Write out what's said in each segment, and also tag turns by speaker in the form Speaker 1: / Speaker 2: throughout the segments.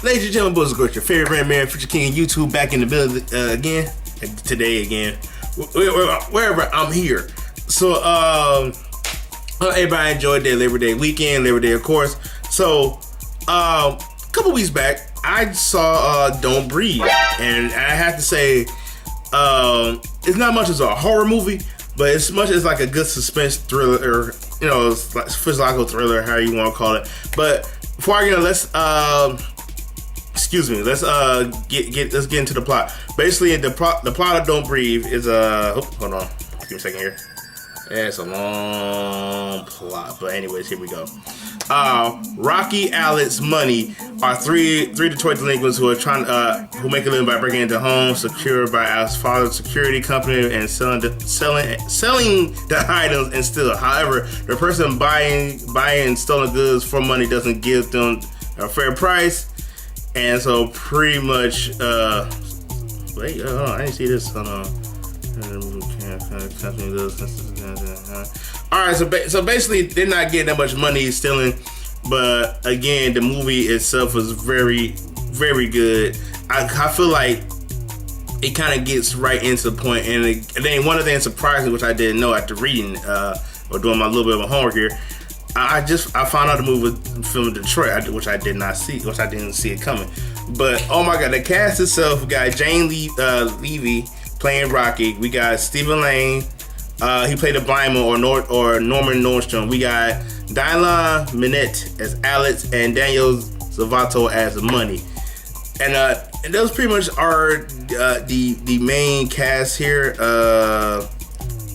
Speaker 1: Ladies and gentlemen, boys and girls, your favorite brand man, Future King, and YouTube back in the building again, today again, wherever I'm here. So, everybody enjoyed their Labor Day weekend, Labor Day, of course. So, a couple weeks back, I saw Don't Breathe, and I have to say, it's not much as a horror movie, but it's much as like a good suspense thriller, or it's like physiological thriller, however you want to call it. But before I get into let's get into the plot. Basically, the plot of Don't Breathe is hold on, give me a second here. Yeah, it's a long plot, but anyways, here we go. Rocky, Alex, Money are three Detroit delinquents who are who make a living by breaking into homes secured by Alex's father's security company and selling the items and steal. However, the person buying stolen goods for money doesn't give them a fair price, and so pretty much wait, I didn't see this. Hold on. All right, so basically they're not getting that much money stealing, but again, the movie itself was very, very good. I feel like it kind of gets right into the point, and then one of the things surprising, which I didn't know after reading or doing my little bit of homework here, I found out the movie was filmed in Detroit, which I didn't see it coming. But oh my god, the cast itself, we got Jane Levy playing Rocky. We got Stephen Lane. He played the blind man, or Norman Nordstrom. We got Dylan Minette as Alex and Daniel Zavato as Money. And those pretty much are the main cast here.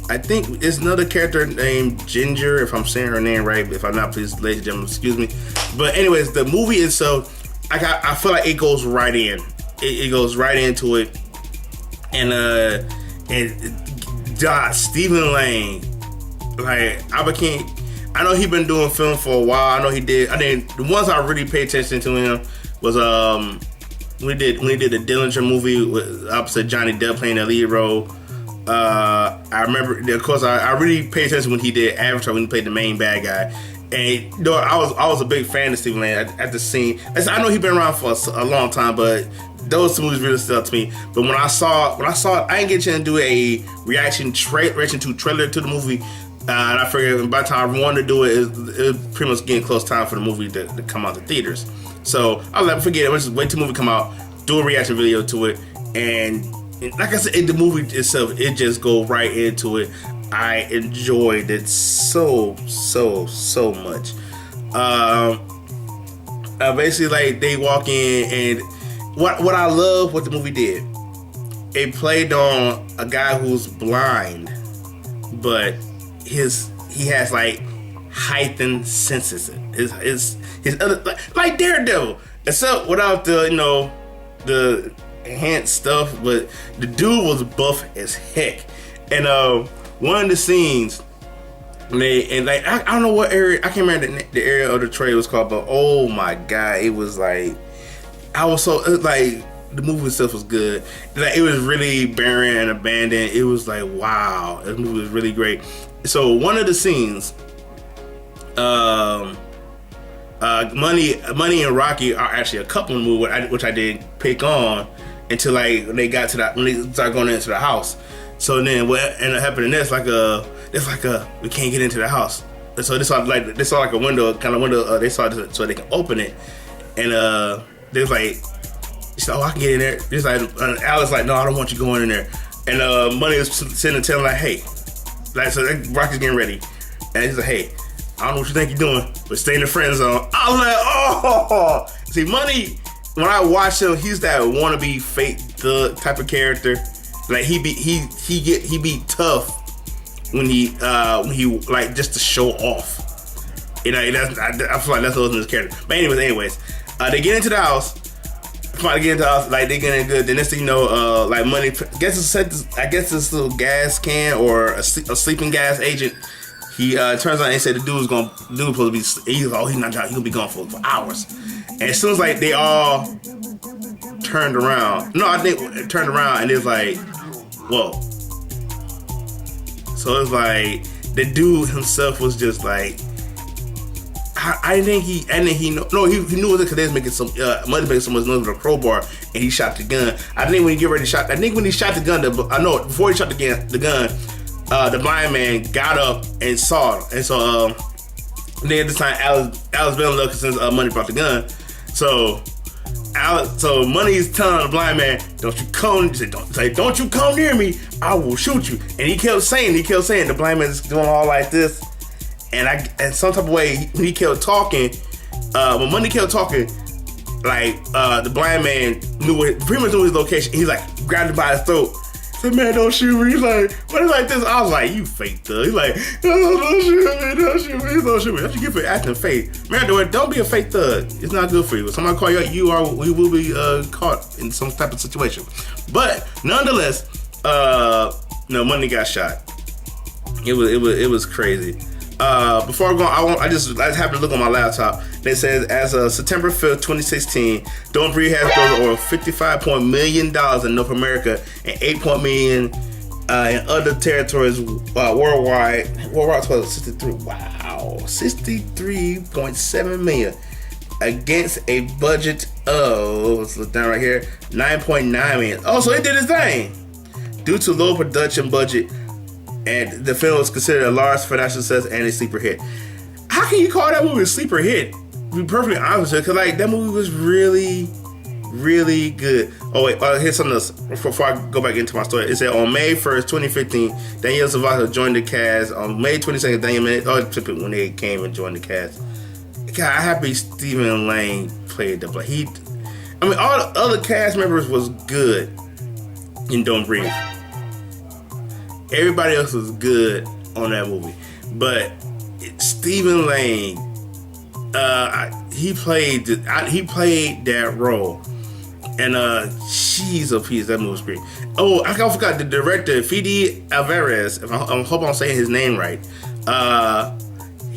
Speaker 1: I think there's another character named Ginger, if I'm saying her name right. If I'm not, please, ladies and gentlemen, excuse me. But anyways, the movie itself, I feel like it goes right in. It goes right into it. And Stephen Lane, like I know he been doing film for a while. I know he did. The ones I really paid attention to him was when he did the Dillinger movie with opposite Johnny Depp playing the lead role. I remember, of course, I really paid attention when he did Avatar, when he played the main bad guy. And I was a big fan of Stephen Lane at the scene. I know he's been around for a long time, but those two movies really stood out to me. But when I saw it, I didn't get a chance to do a reaction trailer to the movie. And I figured by the time I wanted to do it, it was pretty much getting close time for the movie to come out to theaters. So I'll never forget it. Let's just wait till the movie come out, do a reaction video to it, and like I said, the movie itself, it just go right into it. I enjoyed it so much. Basically, like, they walk in, and what I love what the movie did, it played on a guy who's blind, but he has like heightened senses. His other, like Daredevil, except without the enhanced stuff. But the dude was buff as heck, and one of the scenes, I don't know what area, I can't remember the area of the trailer was called, but oh my god, it was like, the movie itself was good. Like, it was really barren and abandoned. It was like, wow, this movie was really great. So one of the scenes, Money and Rocky are actually a couple in the movie, which I didn't pick on until like when they started going into the house. So then what ended up happening? There's like a we can't get into the house. And so they saw like a window, kind of window. They saw it so they can open it, and there's like, she said, oh, I can get in there. There's like Alex like, no, I don't want you going in there. And Money was sitting and telling like, hey, like, so Rocky's getting ready, and he's like, hey, I don't know what you think you're doing, but stay in the friend zone. I was like, oh, see, Money. When I watch him, he's that wannabe fake thug type of character. Like, he be tough when he like, just to show off. I feel like that's what was in his character. But anyways, they get into the house. Like, they get in good. The next thing you know, like, Money, I guess this little gas can or a sleeping gas agent. He turns out and said the dude supposed to be. He's like, oh, he's not. He'll be gone for hours. And as soon as like they all turned around, I think it turned around, and it's like, whoa. So it's like the dude himself was just like, I think he knew it because they was making some money, making so much noise with a crowbar, and he shot the gun. I think when he when he shot the gun, before he shot the gun, the blind man got up and saw it, and so then at this time Alice been in love since Money brought the gun, so Money's telling the blind man, don't you come near me, I will shoot you. And he kept saying, the blind man is doing all like this. And some type of way, when he kept talking, when Money kept talking, like, the blind man pretty much knew his location. He's like, grabbed him by his throat. Said, man, don't shoot me. He's like, what is like this? I was like, you fake thug. He's like, don't shoot me. That's what you get for acting fake. Man, don't be a fake thug. It's not good for you. If somebody call you out, we will be caught in some type of situation. But nonetheless, Money got shot. It was crazy. Before I go, I just happened to look on my laptop. It says as of September 5th, 2016, Don't Breathe has grossed over $55 million in North America and $8 million in other territories worldwide. Worldwide was 63. Wow, 63.7 million against a budget of, let's look down right here, 9.9 million. Oh, so it did its thing. Due to low production budget, and the film was considered a large financial success and a sleeper hit. How can you call that movie a sleeper hit? To be perfectly honest with you, because like that movie was really, really good. Oh wait, here's something else before I go back into my story. It said on May 1st, 2015, Daniel Salvato joined the cast. On May 22nd, when they came and joined the cast. God, I'm happy Stephen Lang played the play. All the other cast members was good in Don't Breathe. Everybody else was good on that movie, but Stephen Lang, he played that role, and she's a piece. That movie was great. Oh, I forgot the director, Fede Alvarez. I hope I'm saying his name right.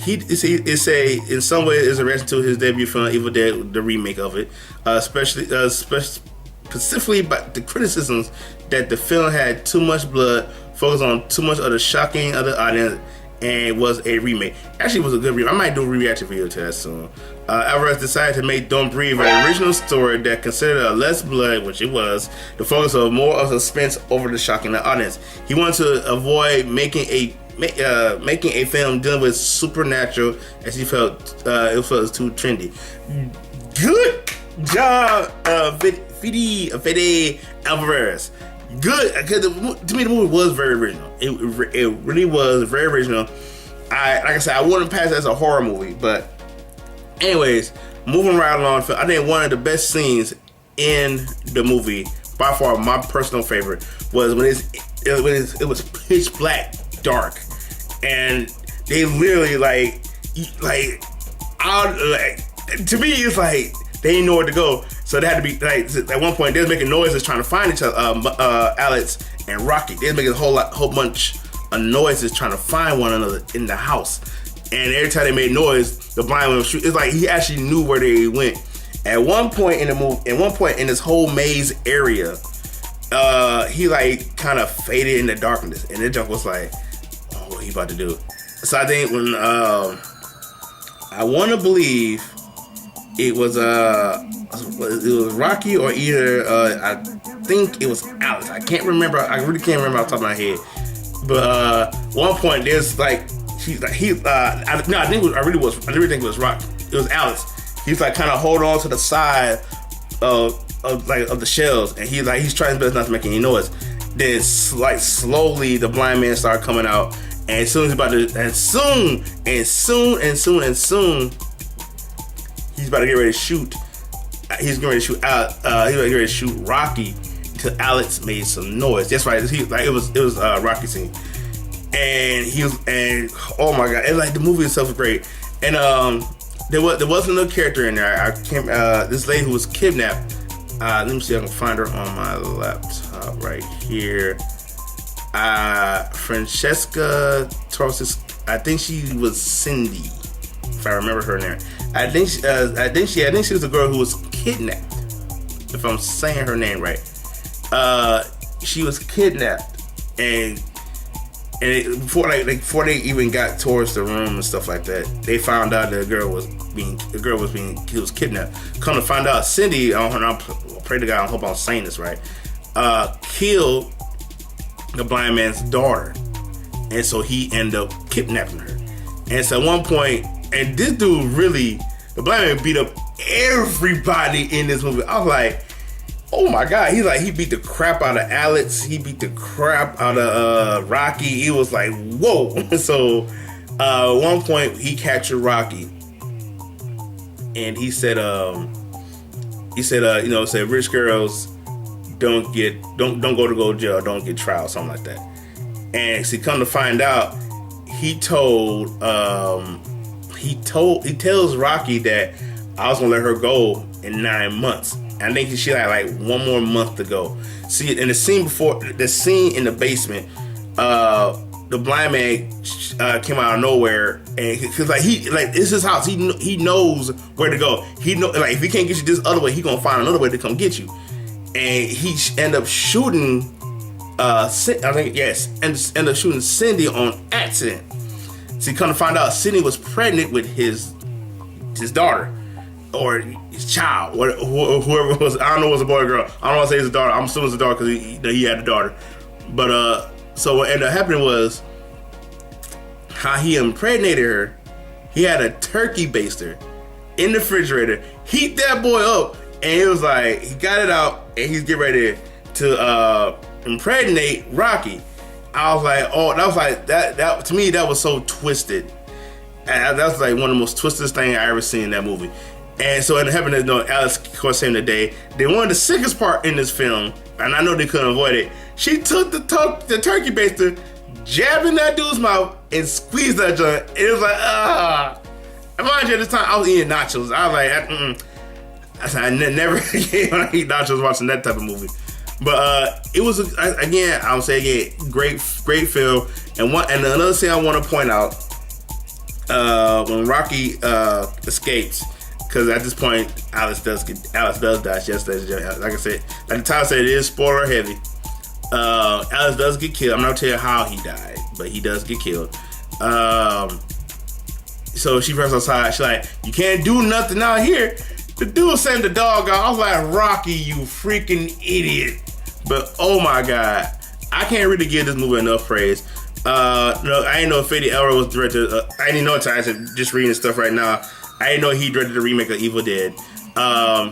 Speaker 1: In some way is a reaction to his debut film Evil Dead, the remake of it, specifically about the criticisms that the film had too much blood, focused on too much of the shocking of the audience, and was a remake. Actually, it was a good remake. I might do a reaction video to that soon. Alvarez decided to make Don't Breathe an original story that considered a less blood, which it was, the focus of more of suspense over the shocking of the audience. He wanted to avoid making a film dealing with supernatural, as he felt it was too trendy. Good job, Fede Alvarez. Good, because to me the movie was very original. It really was very original. Like I said, I wouldn't pass it as a horror movie, but anyways, moving right along. I think one of the best scenes in the movie, by far my personal favorite, was when it was pitch black, dark, and they literally to me it's like they didn't know where to go. So they had to be like at one point they was making noises trying to find each other. Alex and Rocky, they was making a whole bunch of noises trying to find one another in the house. And every time they made noise, the blind man would shoot. It's like he actually knew where they went. At one point in the movie, in this whole maze area, he like kind of faded in the darkness, and the junk was like, "Oh, what he about to do?" So I think when I want to believe it was Rocky or either I think it was Alex. I can't remember. I really can't remember off the top of my head. But one point there's like I really think it was Rocky. It was Alex. He's like kind of hold on to the side of the shells, and he's trying his best not to make any noise. Then like slowly the blind man started coming out, and as soon as soon he's about to get ready to shoot. He's getting ready to shoot out. He's about to get ready to shoot Rocky until Alex made some noise. That's right. It was Rocky scene, and oh my god, and like the movie itself was great. And there was another character in there. I can't. This lady who was kidnapped. Let me see if I can find her on my laptop right here. Francesca Torres. I think she was Cindy, if I remember her name. I think she was the girl who was kidnapped. If I'm saying her name right, she was kidnapped, and And before they even got towards the room and stuff like that, they found out that he was kidnapped. Come to find out, Cindy, I pray to God, I hope I'm saying this right, killed the blind man's daughter, and so he ended up kidnapping her. And so at one point, and this dude really, the blind man beat up everybody in this movie. I was like, oh my God. He beat the crap out of Alex. He beat the crap out of Rocky. He was like, whoa. So at one point he captured Rocky, and he said, said rich girls don't go to jail, don't get trial, something like that. And see, come to find out, he tells Rocky that I was gonna let her go in 9 months. And I think she had like 1 more month to go. See, in the scene in the basement, the blind man came out of nowhere, and cause it's his house. He knows where to go. He know, like, if he can't get you this other way, he gonna find another way to come get you. And he end up shooting. End up shooting Cindy on accident. See, come to find out, Cindy was pregnant with his daughter, or his child, or whoever it was. I don't know if it was a boy or girl. I don't want to say it's a daughter. I'm assuming it's a daughter because he had a daughter. But so what ended up happening was how he impregnated her. He had a turkey baster in the refrigerator, heat that boy up, and it was like he got it out, and he's getting ready to impregnate Rocky. I was like, oh, that was like that to me, that was so twisted. And that was like one of the most twisted things I ever seen in that movie. And so it happened, Alex, of course, saying today, then one of the sickest part in this film, and I know they couldn't avoid it, she took the turkey baster, jabbed in that dude's mouth, and squeezed that joint. It was like, Mind you, at this time, I was eating nachos. I was like, I never eat nachos watching that type of movie. But it was, again, I would say again, great film. And another thing I want to point out, when Rocky escapes, because at this point Alex does die. Yes, like I said, like the title said, it is spoiler heavy. Alex does get killed. I'm not gonna tell you how he died, but he does get killed. So she runs outside. She's like, "You can't do nothing out here." The dude sent the dog out. I was like, "Rocky, you freaking idiot!" But oh my God, I can't really give this movie enough praise. No, I didn't know if Fede Elroy was directed. I didn't know until I said just reading this stuff right now. I didn't know he directed the remake of Evil Dead. All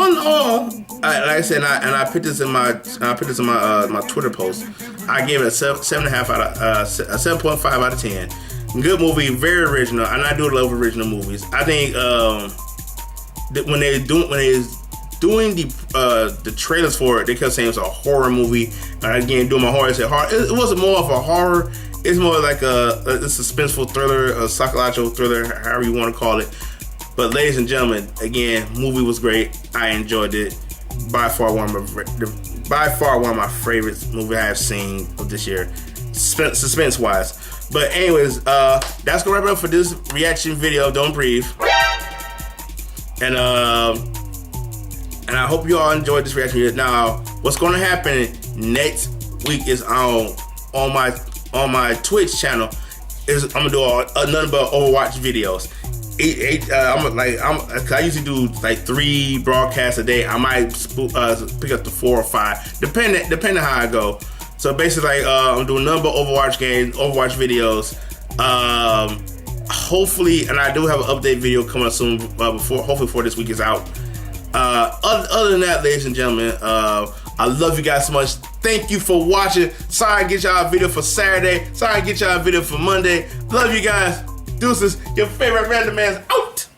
Speaker 1: in all, like I said, and I put this in my my Twitter post. I gave it a 7.5 out of 10. Good movie, very original, and I do love original movies. I think when they doing the trailers for it, they kept saying it's a horror movie. And again, doing my horror, I said horror. It wasn't more of a horror. It's more like a suspenseful thriller, a psychological thriller, however you want to call it. But ladies and gentlemen, again, movie was great. I enjoyed it. By far one of my favorite movies I have seen of this year, suspense wise. But anyways, that's gonna wrap it up for this reaction video. Don't breathe. And I hope you all enjoyed this reaction video. Now, what's going to happen next week is on my Twitch channel. I'm gonna do another Overwatch videos. I usually do like 3 broadcasts a day. I might pick up to 4 or 5, depending how I go. So basically, I'm doing a number of Overwatch games, Overwatch videos. Hopefully, and I do have an update video coming up soon. Hopefully before this week is out. Other than that, ladies and gentlemen, I love you guys so much. Thank you for watching. Sorry I get y'all a video for Saturday. Sorry I get y'all a video for Monday. Love you guys. Deuces, your favorite random man's out.